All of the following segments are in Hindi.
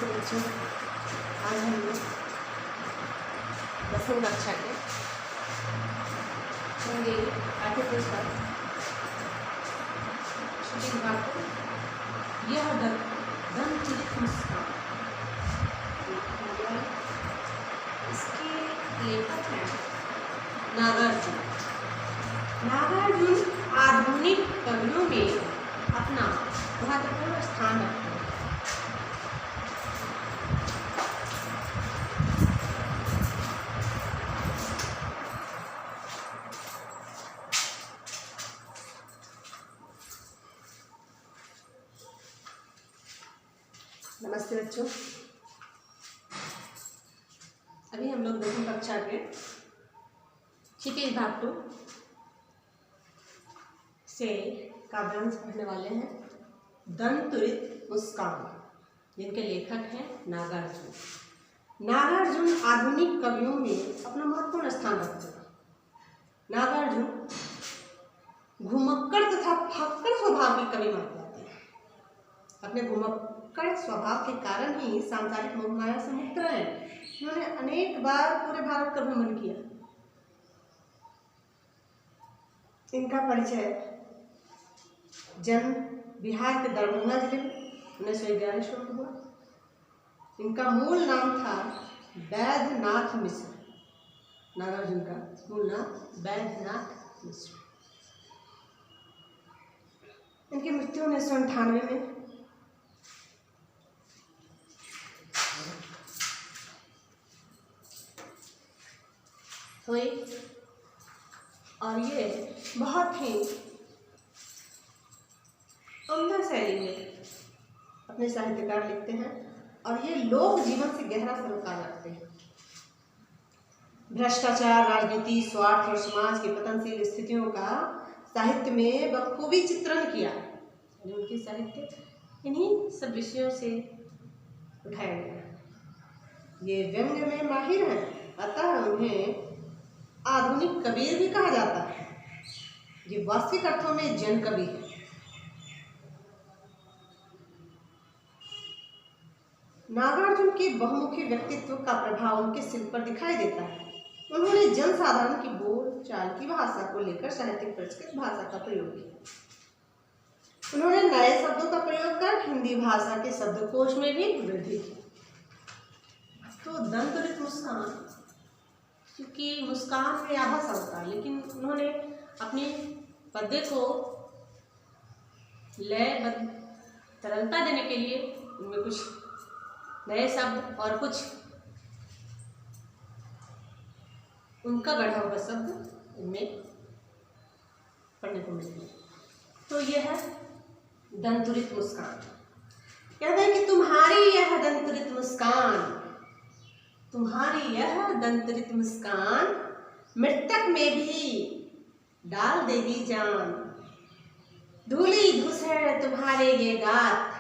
नमस्ते बच्चों। आज हम लोग 10वीं कक्षा के होंगे पाठ्य पुस्तक शुचिंग भाग को यह दंतुलित मुस्कान। इसके लेखक हैं नागार्जुन। नागार्जुन आधुनिक कवियों में अपना महत्वपूर्ण स्थान रखते हैं। नमस्ते बच्चों। अभी हम लोग 10वीं कक्षा के क्षितिज भाग 2 से काव्यांश पढ़ने वाले हैं। दंतुलित मुस्कान, जिनके लेखक हैं नागार्जुन। नागार्जुन आधुनिक कवियों में अपना महत्वपूर्ण स्थान रखते हैं। नागार्जुन घुमक्कड़ तथा फक्कड़ स्वभाव के कवि माने जाते हैं। अपने घुमक्कड़ स्वभाव के कारण ही सांसारिक मोहमाया से मुक्त रहे। उन्होंने अनेक बार पूरे भारत का भ्रमण किया। इनका परिचय जन्म बिहार के दरभंगा जिले में 1911 में हुआ। इनका मूल नाम था वैद्यनाथ मिश्र। नागार्जुन का मूल नाम वैद्यनाथ मिश्र। इनकी मृत्यु 1998 में हुई और ये बहुत ही उम्दा शैली में अपने साहित्यकार लिखते हैं और ये लोक जीवन से गहरा सरोकार रखते हैं। भ्रष्टाचार, राजनीति, स्वार्थ और समाज की पतनशील स्थितियों का साहित्य में बखूबी चित्रण किया। उनके साहित्य इन्हीं सब विषयों से उठाया गया। ये व्यंग्य में माहिर हैं, अतः उन्हें आधुनिक कबीर भी कहा जाता है। ये वास्तविक अर्थों में जन कवि है। नागार्जुन के बहुमुखी व्यक्तित्व का प्रभाव उनके शिल्प पर दिखाई देता है। उन्होंने जनसाधारण की बोल चाल की भाषा को लेकर साहित्यिक परिष्कृत भाषा का प्रयोग किया। उन्होंने नए शब्दों का प्रयोग कर हिंदी भाषा के शब्दकोश में भी वृद्धि की। तो दंतुलित मुस्कान, क्योंकि मुस्कान में आभास होता है, लेकिन उन्होंने अपने पद्य को लयबद्ध तरलता देने के लिए उनमें कुछ नए शब्द और कुछ उनका गढ़ा हुआ शब्द इनमें पढ़ने को मिलते हैं। तो यह है दंतुलित मुस्कान। कहते हैं कि तुम्हारी यह दंतुलित मुस्कान, तुम्हारी यह दंतुलित मुस्कान मृतक में भी डाल देगी जान। धूली धूसर तुम्हारे ये गात,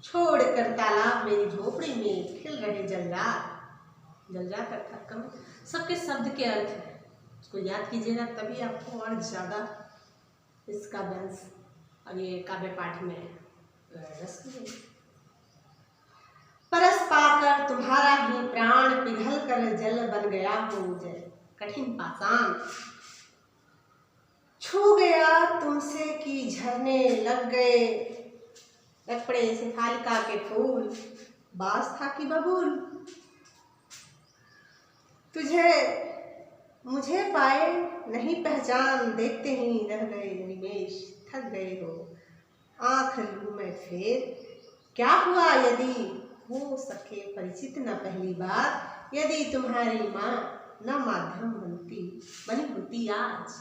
छोड़ कर तालाब मेरी झोपड़ी में खिल रहे जलजात। जलजात अर्थात कम सबके शब्द के अर्थ है। उसको याद कीजिएगा, तभी आपको और ज़्यादा इस काव्यांश अब ये काव्य पाठ में रस मिलेगा। परस पाकर तुम्हारा ही प्राण पिघल कर जल बन गया हो जय कठिन पाषाण। छू गया तुमसे कि झरने लग गए, लग पड़े सिफालिका के फूल, बास था कि बबूल। तुझे मुझे पाए नहीं पहचान, देखते ही रह गए निमेष, थक गए हो। आँख लूँ मैं फेर, क्या हुआ यदि हो सके परिचित न पहली बार, यदि तुम्हारी माँ न माध्यम बनी होती आज।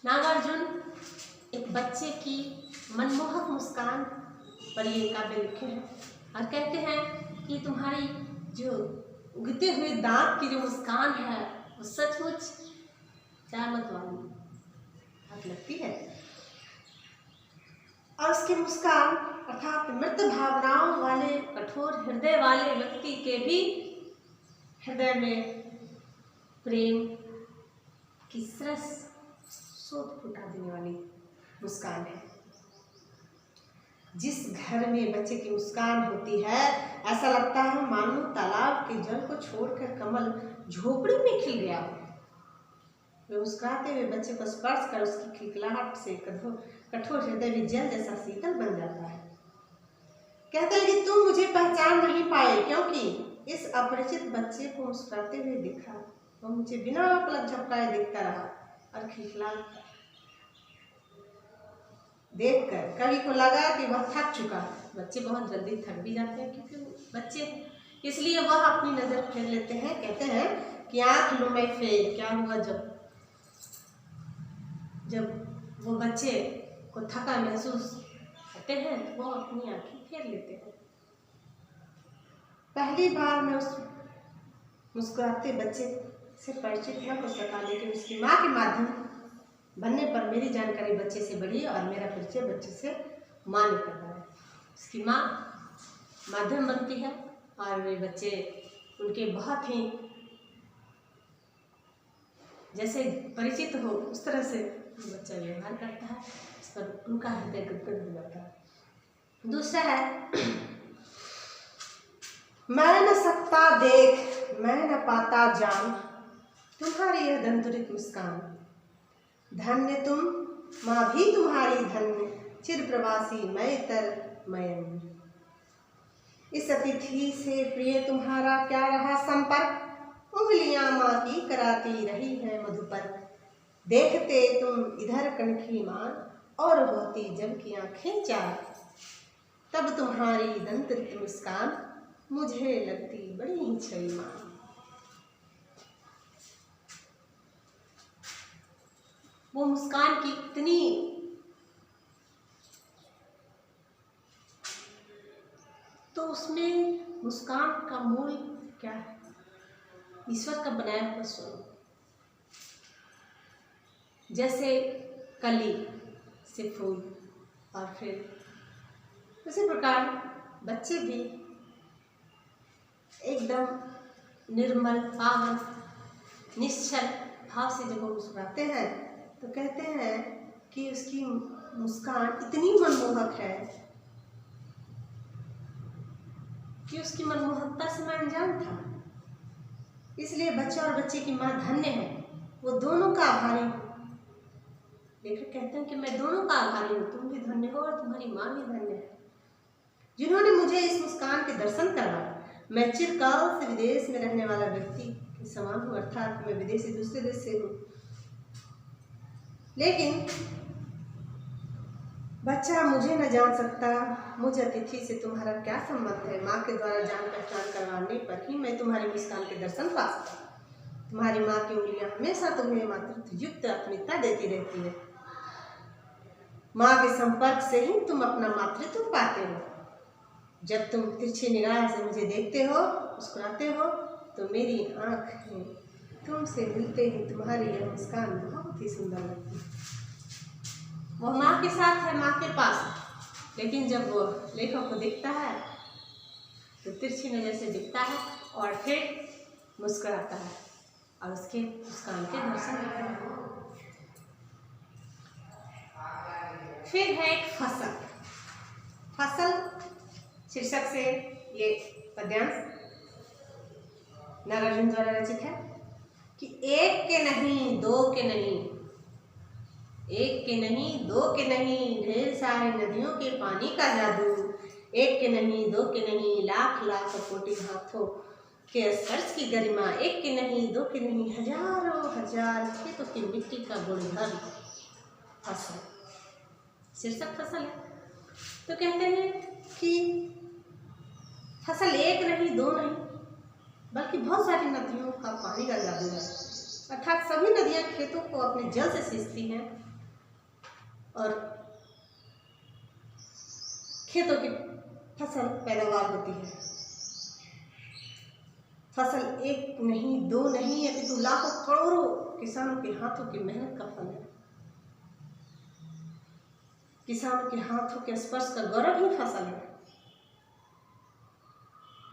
नागार्जुन एक बच्चे की मनमोहक मुस्कान पर ये काव्य लिखे हैं और कहते हैं कि तुम्हारी जो उगते हुए दांत की जो मुस्कान है वो सचमुच चामत वाली लगती है। और उसकी मुस्कान अर्थात मृत भावनाओं वाले कठोर हृदय वाले व्यक्ति के भी हृदय में प्रेम की सरस सोत फुटा देने वाली मुस्कान है। जिस घर में बच्चे की मुस्कान होती है ऐसा लगता है मानो तालाब के जल को छोड़कर कमल झोपड़ी में खिल गया हो। वे मुस्कुराते हुए बच्चे को स्पर्श कर उसकी खिलखिलाहट से कठोर हृदय भी जल जैसा शीतल बन जाता है। कहते हैं कि तुम मुझे पहचान नहीं पाए क्योंकि इस अपरिचित बच्चे को मुस्कुराते हुए देखा। वह मुझे बिना पलक झपकाए देखता रहा और खिलखिला देखकर कवि को लगा कि वह थक चुका है। बच्चे बहुत जल्दी थक भी जाते हैं क्योंकि बच्चे, इसलिए वह अपनी नज़र फेर लेते हैं। कहते हैं कि आँख लो मैं फेर। क्या हुआ जब वो बच्चे को थका महसूस करते हैं तो वो अपनी आँखें फेर लेते हैं। पहली बार मैं उस मुस्कुराते बच्चे से परिचित न हो सका, लेकिन उसकी माँ के माध्यम बनने पर मेरी जानकारी बच्चे से बढ़ी और मेरा परिचय बच्चे से माँ ने करवाया। उसकी माँ माध्यम बनती है और वे बच्चे उनके बहुत ही जैसे परिचित हो उस तरह से बच्चा व्यवहार करता है, इस पर उनका हृदय गदगद हो जाता है। दूसरा है, मैं न सकता देख मैं न पाता जान तुम्हारी यह दंतुरित मुस्कान। धन्य तुम माँ भी तुम्हारी धन्य चिर प्रवासी मैं तर मयन। इस अतिथि से प्रिय तुम्हारा क्या रहा संपर्क, उंगलियां माँ की कराती रही है मधुपर। देखते तुम इधर कनखी मान और होती जब की आंखें चार। तब तुम्हारी दंतरित मुस्कान मुझे लगती बड़ी ही छईमान। वो मुस्कान की इतनी तो उसमें मुस्कान का मूल क्या है? ईश्वर का बनाया हुआ स्वरूप। जैसे कली से फूल और फिर उसी प्रकार बच्चे भी एकदम निर्मल पावन निश्चल भाव से जब वो मुस्कुराते हैं तो कहते हैं कि उसकी मुस्कान इतनी मनमोहक है कि उसकी मनमोहकता से मैं अनजान था। इसलिए बच्चा और बच्चे की माँ धन्य है, वो दोनों का आभारी हूँ। लेखक कहते हैं कि मैं दोनों का आभारी हूँ, तुम भी धन्य हो और तुम्हारी माँ भी धन्य है जिन्होंने मुझे इस मुस्कान के दर्शन करवाए। मैं चिरकाल से विदेश में रहने वाला व्यक्ति के समान हूँ, अर्थात मैं विदेशी दूसरे देश से हूँ। लेकिन बच्चा मुझे न जान सकता, मुझे अतिथि से तुम्हारा क्या संबंध है। माँ के द्वारा जान पहचान करवाने पर ही मैं तुम्हारी मुस्कान के दर्शन पा सकता। तुम्हारी माँ की उंगलियां हमेशा तुम्हें मातृत्व युक्त आत्मीयता देती रहती है। माँ के संपर्क से ही तुम अपना मातृत्व पाते हो। जब तुम तिरछी निगाह से मुझे देखते हो, मुस्कुराते हो, तो मेरी आँखें तुमसे मिलते ही तुम्हारी यह मुस्कान बहुत ही सुंदर लगती है। वह माँ के साथ है, माँ के पास, लेकिन जब वो लेखक को दिखता है तो तिरछी नजर से दिखता है और फिर मुस्कुराता है और उसके मुस्कान के दर्शन करता है। फिर है एक फसल। फसल शीर्षक से ये पद्यांश नागार्जुन द्वारा रचित है कि एक के नहीं दो के नहीं, एक के नहीं दो के नहीं, ढेर सारे नदियों के पानी का जादू। एक के नहीं दो के नहीं, लाख लाख कोटि हाथों के स्पर्श की गरिमा। एक के नहीं दो के नहीं, हजारों हजार खेतों की मिट्टी का गुणधर्म। फसल शीर्षक फसल है तो कहते हैं कि फसल एक नहीं दो नहीं बल्कि बहुत सारी नदियों का पानी का जादू है। अर्थात सभी नदियां खेतों को अपने जल से सींचती हैं और खेतों की फसल पैदावार होती है। फसल एक नहीं दो नहीं अपितु लाखों करोड़ों किसानों के हाथों की मेहनत का फल है। किसानों के हाथों के स्पर्श का गौरव ही फसल है।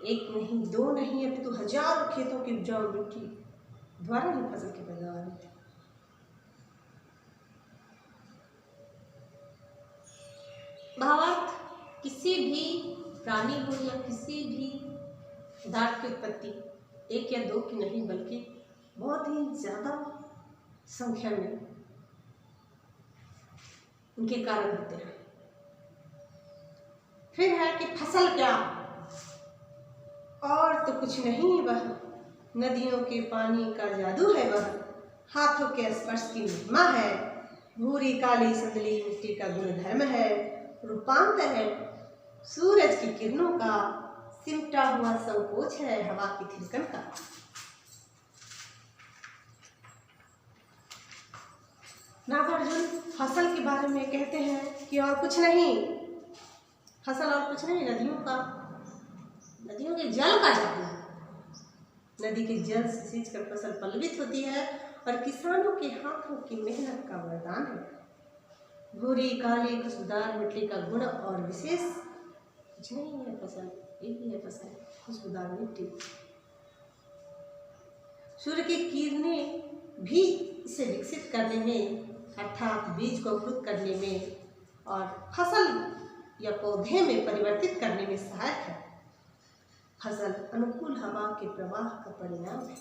एक नहीं दो नहीं अपितु हजारों खेतों की उपजाऊ मिट्टी द्वारा ही फसल की पैदावार होती है। भावार्थ किसी भी प्राणी हो या किसी भी पदार्थ की उत्पत्ति एक या दो की नहीं बल्कि बहुत ही ज़्यादा संख्या में उनके कारण होते हैं। फिर है कि फसल क्या, और तो कुछ नहीं वह नदियों के पानी का जादू है, वह हाथों के स्पर्श की महिमा है, भूरी काली संदली मिट्टी का गुणधर्म है, रूपांतर है सूरज की किरणों का, सिमटा हुआ संकोच है हवा की थिरकन का। नागार्जुन फसल के बारे में कहते हैं कि और कुछ नहीं, फसल और कुछ नहीं, नदियों के जल का जादू है। नदी के जल से सींचकर फसल पल्लवित होती है और किसानों के हाथों की मेहनत का वरदान है। भूरी काली खुशबूदार मिट्टी का गुण और विशेष कुछ नहीं है फसल, एक ही है फसल, खुशबूदार मिट्टी। सूर्य की किरणें भी इसे विकसित करने में अर्थात बीज को अंकुरित करने में और फसल या पौधे में परिवर्तित करने में सहायक है। फसल अनुकूल हवा के प्रवाह का परिणाम है,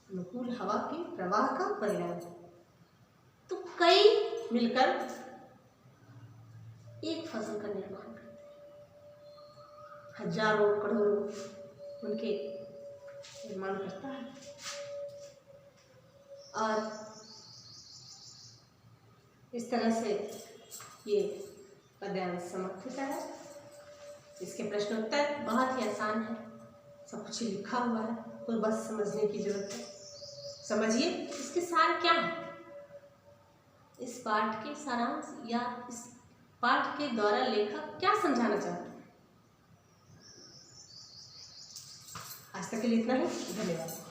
अनुकूल हवा के प्रवाह का परिणाम है। तो कई मिलकर एक फसल का निर्माण करते हैं, हजारों करोड़ों उनके निर्माण करता है। और इस तरह से ये पद्यांश समाप्त होता है। इसके प्रश्नोत्तर बहुत ही आसान है, सब कुछ लिखा हुआ है, तो बस समझने की जरूरत है। समझिए इसके सार क्या है, इस पाठ के सारांश या इस पाठ के द्वारा लेखक क्या समझाना चाहते हैं। आज तक के लिए इतना ही, धन्यवाद।